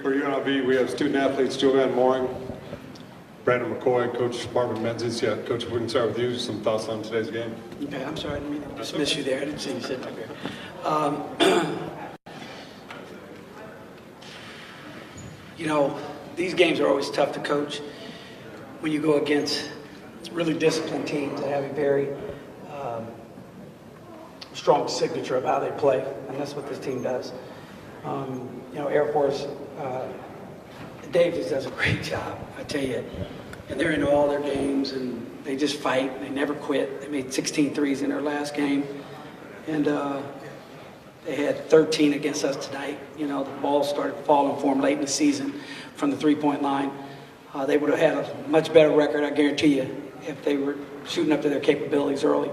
For UNLV, we have student athletes Joanne Mooring, Brandon McCoy, Coach Marvin Menzies. Yeah, Coach, we can start with you. Some thoughts on today's game? Okay, I'm sorry, I didn't mean to dismiss you there. I didn't see you sitting up here. You know, these games are always tough to coach when you go against really disciplined teams that have a very strong signature of how they play, and that's what this team does. You know, Air Force, Davis does a great job, I tell you. And they're into all their games, and they just fight. They never quit. They made 16 threes in their last game, and they had 13 against us tonight. You know, the ball started falling for them late in the season from the three-point line. They would have had a much better record, I guarantee you, if they were shooting up to their capabilities early.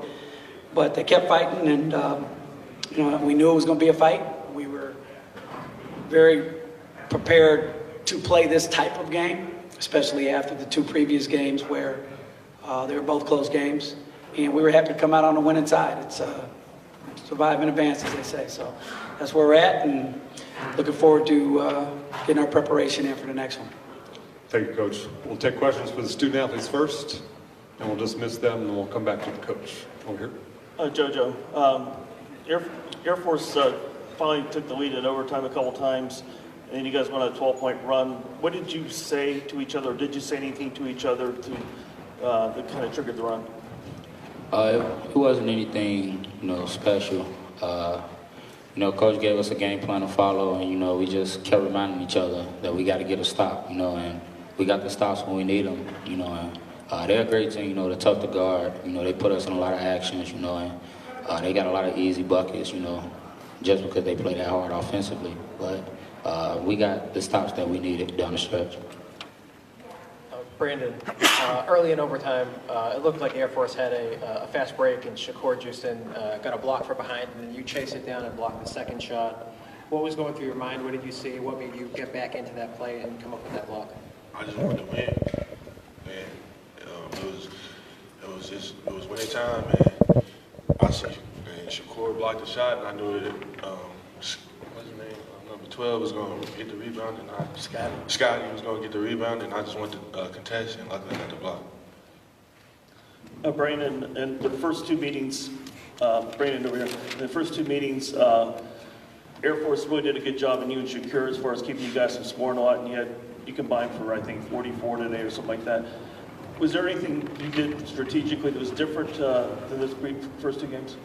But they kept fighting, and you know, we knew it was going to be a fight. We were very prepared to play this type of game, especially after the two previous games where they were both close games. And we were happy to come out on the winning side. It's survive in advance, as they say. So that's where we're at, and looking forward to getting our preparation in for the next one. Thank you, Coach. We'll take questions for the student athletes first, and we'll dismiss them, and we'll come back to the coach. Over here. Jojo, Air Force finally took the lead in overtime a couple times, and then you guys went on a 12-point run. What did you say to each other, or did you say anything to each other that kind of triggered the run? It wasn't anything, you know, special. You know, Coach gave us a game plan to follow, and, you know, we just kept reminding each other that we got to get a stop, you know, and we got the stops when we need them, you know, and they're a great team, you know, they're tough to guard, you know, they put us in a lot of actions, you know, and they got a lot of easy buckets, you know, just because they play that hard offensively, but we got the stops that we needed down the stretch. Brandon, early in overtime, it looked like Air Force had a fast break, and Shakur Justin got a block from behind, and then you chased it down and blocked the second shot. What was going through your mind? What did you see? What made you get back into that play and come up with that block? I just wanted to win, man. It was winning time, man. I see, man, Shakur blocked the shot, and I knew that what's his name? Number 12 was going to get the rebound, and Scotty was going to get the rebound, and I just went to contest, and luckily I got the block. Brandon, in the first two meetings, Brandon over here, in the first two meetings, Air Force really did a good job, and you and Shakur, as far as keeping you guys from scoring a lot, and you combined for, I think, 44 today or something like that. Was there anything you did strategically that was different than those first two games?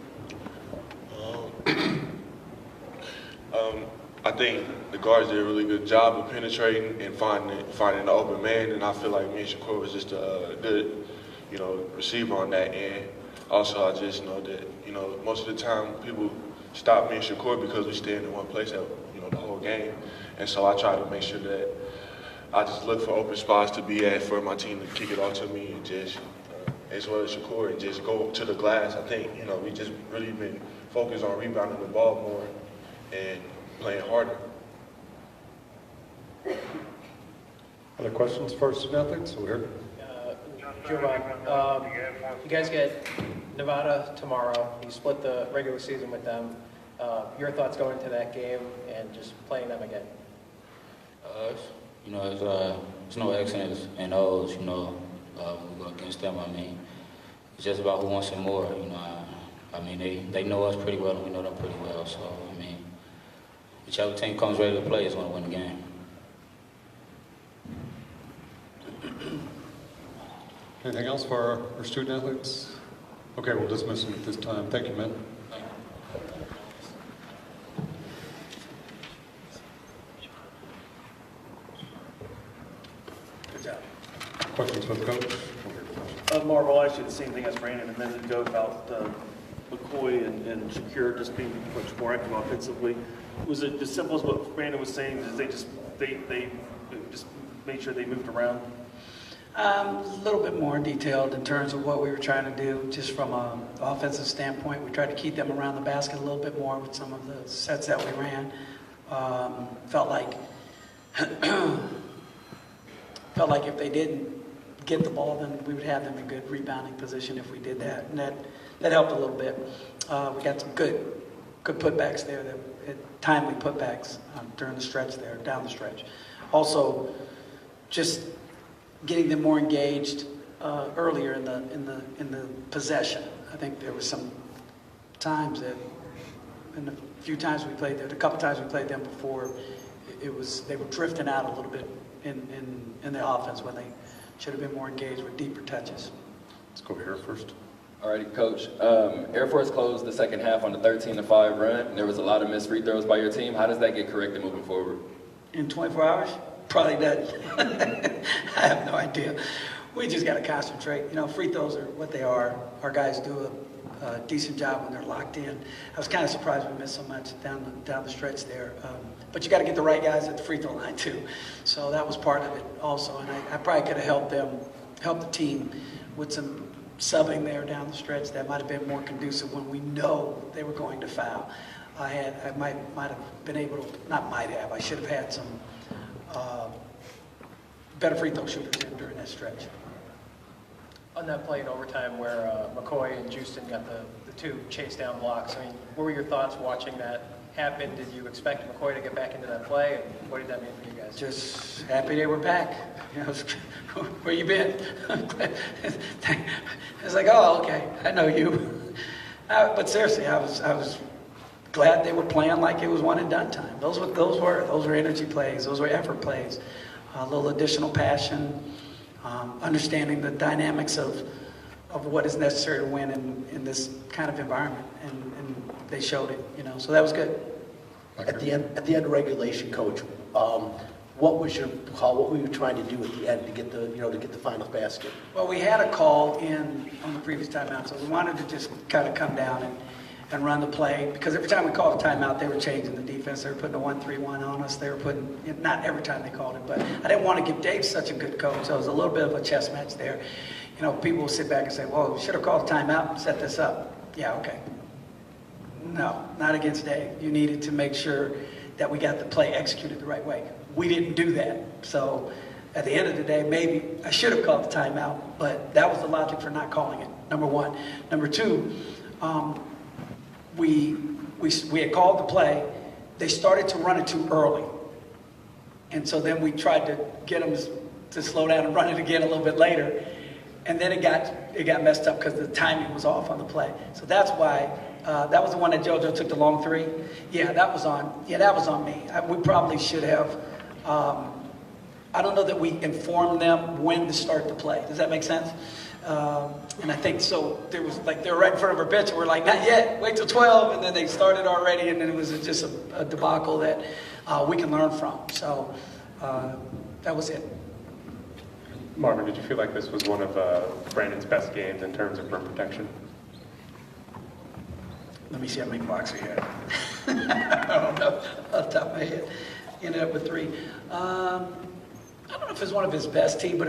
I think the guards did a really good job of penetrating and finding the open man, and I feel like me and Shakur was just a good, you know, receiver on that end. Also, I just know that, you know, most of the time people stop me and Shakur because we stand in one place, you know, the whole game, and so I try to make sure that I just look for open spots to be at for my team to kick it off to me, and just as well as Shakur, and just go to the glass. I think, you know, we just really been focused on rebounding the ball more and playing harder. Other questions for our student athletes? Over here. Jovan, you guys get Nevada tomorrow. You split the regular season with them. Your thoughts going into that game and just playing them again? You know, there's no X's and O's, you know, when we go against them. I mean, it's just about who wants it more, you know. I mean, they know us pretty well, and we know them pretty well. So, I mean, whichever team comes ready to play is going to win the game. Anything else for our student athletes? Okay, we'll dismiss them at this time. Thank you, men. Questions for the coach? Marvel, I asked you the same thing as Brandon a minute ago about McCoy and Shakur just being much more active offensively. Was it as simple as what Brandon was saying? Is they just made sure they moved around? A little bit more detailed in terms of what we were trying to do, just from an offensive standpoint. We tried to keep them around the basket a little bit more with some of the sets that we ran. Felt like if they didn't get the ball, then we would have them in good rebounding position if we did that, and that helped a little bit. We got some good putbacks there that timely putbacks during the stretch there, down the stretch. Also, just getting them more engaged earlier in the possession. I think there was some times that, in the few times we played there, a couple times we played them before, they were drifting out a little bit in the offense when they should have been more engaged with deeper touches. Let's go here first. Alrighty, Coach. Air Force closed the second half on a 13-5 run, and there was a lot of missed free throws by your team. How does that get corrected moving forward? In 24 hours? Probably doesn't. I have no idea. We just got to concentrate. You know, free throws are what they are. Our guys do a decent job when they're locked in. I was kind of surprised we missed so much down the stretch there. But you got to get the right guys at the free throw line too. So that was part of it also. And I probably could have helped the team with some subbing there down the stretch that might have been more conducive when we know they were going to foul. I might have been able to, not might have, I should have had some better free throw shooters in during that stretch. On that play in overtime where McCoy and Houston got the two chase down blocks, I mean, what were your thoughts watching that happen? Did you expect McCoy to get back into that play? And what did that mean for you guys? Just happy they were back. You know, where you been? It's like, oh, okay, I know you. But seriously, I was glad they were playing like it was one and done time. Those were energy plays. Those were effort plays. A little additional passion, understanding the dynamics of what is necessary to win in this kind of environment, and they showed it. You know, so that was good. At the end of regulation, Coach, what was your call? What were you trying to do at the end to get the final basket? Well, we had a call in on the previous timeout, so we wanted to just kind of come down and run the play, because every time we called a timeout, they were changing the defense. They were putting a 1-3-1 on us. They were putting, not every time they called it, but I didn't want to give Dave such a good coach, so it was a little bit of a chess match there. You know, people will sit back and say, well, we should have called a timeout and set this up. Yeah, okay. No, not against Dave. You needed to make sure that we got the play executed the right way. We didn't do that. So at the end of the day, maybe I should have called the timeout, but that was the logic for not calling it, number one. Number two, we had called the play. They started to run it too early. And so then we tried to get them to slow down and run it again a little bit later. And then it got messed up because the timing was off on the play. So that's why, that was the one that JoJo took the long three. Yeah, that was on me. We probably should have, I don't know that we informed them when to start the play. Does that make sense? And I think so. They were right in front of our bench, and we're like, not yet, wait till 12. And then they started already, and then it was just a debacle that we can learn from. So that was it. Marvin, did you feel like this was one of Brandon's best games in terms of rim protection? Let me see how many blocks he had. I don't know off the top of my head. He ended up with 3. I don't know if it was one of his best team, but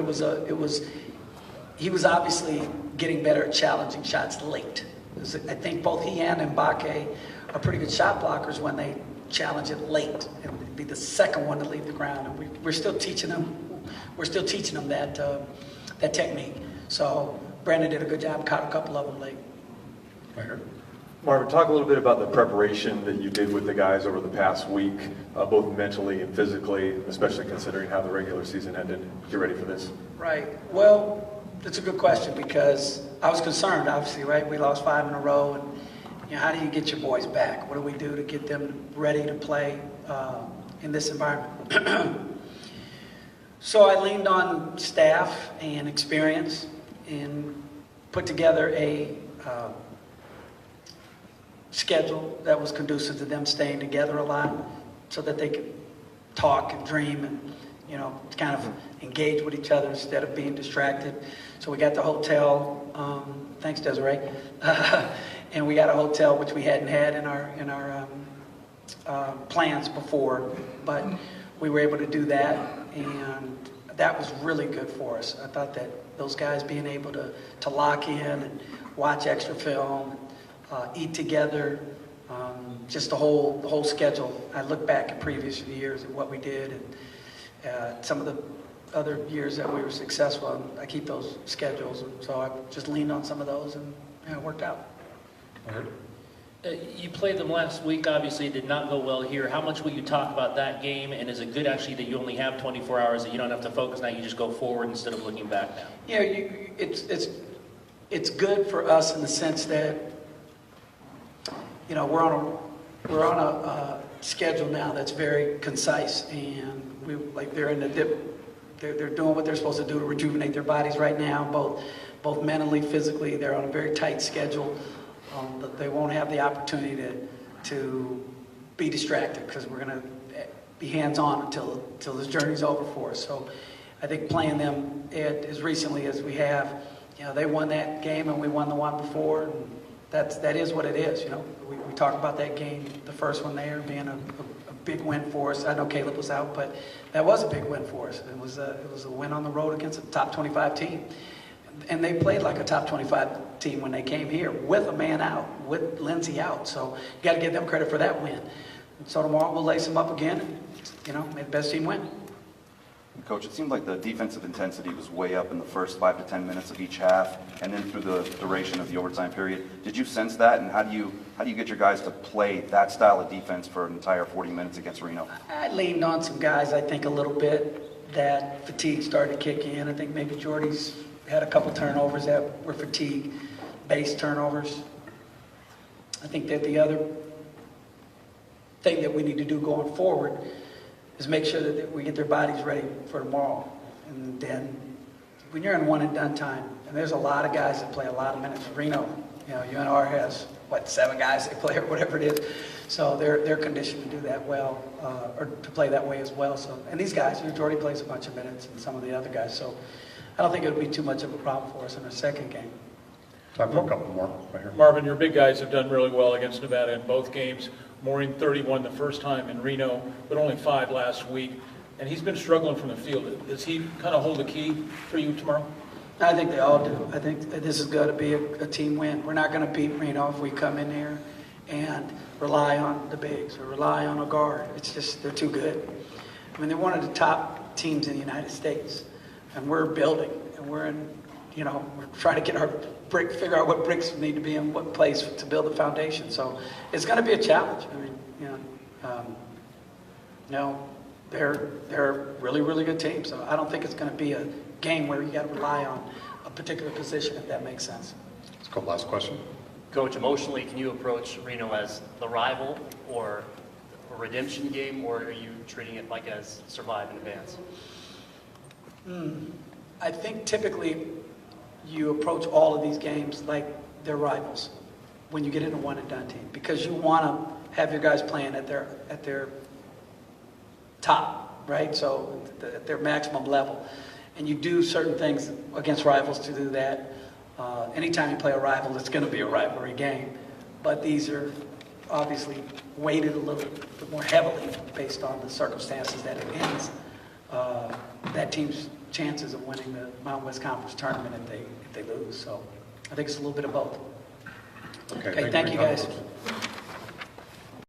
he was obviously getting better at challenging shots late. I think both he and Mbake are pretty good shot blockers when they challenge it late. It would be the second one to leave the ground, and we're still teaching them. We're still teaching them that technique. So Brandon did a good job, caught a couple of them late. Marvin, talk a little bit about the preparation that you did with the guys over the past week, both mentally and physically, especially considering how the regular season ended. Get ready for this. Right. Well, that's a good question, because I was concerned, obviously, right? We lost 5 in a row, and you know, how do you get your boys back? What do we do to get them ready to play in this environment? So I leaned on staff and experience and put together a schedule that was conducive to them staying together a lot, so that they could talk and dream and, you know, kind of engage with each other instead of being distracted. So we got the hotel, thanks Desiree, and we got a hotel which we hadn't had in our plans before, but we were able to do that, and that was really good for us. I thought that those guys being able to lock in and watch extra film, eat together, just the whole schedule. I look back at previous years and what we did, and some of the other years that we were successful, and I keep those schedules, and so I just leaned on some of those, and it worked out. You played them last week, obviously it did not go well here. How much will you talk about that game, and is it good actually that you only have 24 hours, that you don't have to focus now, you just go forward instead of looking back now? Yeah, it's good for us in the sense that, you know, we're on a schedule now that's very concise, and they're in the dip. They're doing what they're supposed to do to rejuvenate their bodies right now, both mentally, physically. They're on a very tight schedule. They won't have the opportunity to be distracted because we're going to be hands-on until this journey's over for us. So I think playing them as recently as we have, you know, they won that game and we won the one before. And that is what it is. You know, we talk about that game, the first one there, being a big win for us. I know Caleb was out, but that was a big win for us. It was a win on the road against a top 25 team. And they played like a top 25 team when they came here with a man out, with Lindsey out. So you got to give them credit for that win. And so tomorrow we'll lace them up again and, you know, make the best team win. Coach, it seemed like the defensive intensity was way up in the first 5 to 10 minutes of each half, and then through the duration of the overtime period. Did you sense that, and how do you get your guys to play that style of defense for an entire 40 minutes against Reno? I leaned on some guys, I think, a little bit. That fatigue started to kick in. I think maybe Jordy's had a couple turnovers that were fatigue-based turnovers. I think that the other thing that we need to do going forward is make sure that we get their bodies ready for tomorrow. And then when you're in one-and-done time, and there's a lot of guys that play a lot of minutes. Reno, you know, UNR has, 7 guys they play or whatever it is. So they're conditioned to do that well, or to play that way as well. So, and these guys, Jordy plays a bunch of minutes, and some of the other guys. So I don't think it would be too much of a problem for us in our second game. Time for a couple more. Right here. Marvin, your big guys have done really well against Nevada in both games. Maureen 31 the first time in Reno, but only 5 last week. And he's been struggling from the field. Does he kind of hold the key for you tomorrow? I think they all do. I think that this is going to be a team win. We're not going to beat Reno if we come in there and rely on the bigs or rely on a guard. It's just, they're too good. I mean, they're one of the top teams in the United States. And we're building, and we're in, you know, we're trying to get our figure out what bricks need to be in what place to build the foundation. So it's going to be a challenge. I mean, they're a really, really good team. So I don't think it's going to be a game where you got to rely on a particular position, if that makes sense. Let's go last question. Coach, emotionally, can you approach Reno as the rival or a redemption game, or are you treating it like as survive and advance? I think typically you approach all of these games like they're rivals when you get in a one-and-done team, because you want to have your guys playing at their top, right? So at their maximum level. And you do certain things against rivals to do that. Anytime you play a rival, it's going to be a rivalry game. But these are obviously weighted a little bit more heavily based on the circumstances that it ends. That team's chances of winning the Mountain West Conference tournament if they lose. So I think it's a little bit of both. Okay, Thank you guys. Coach.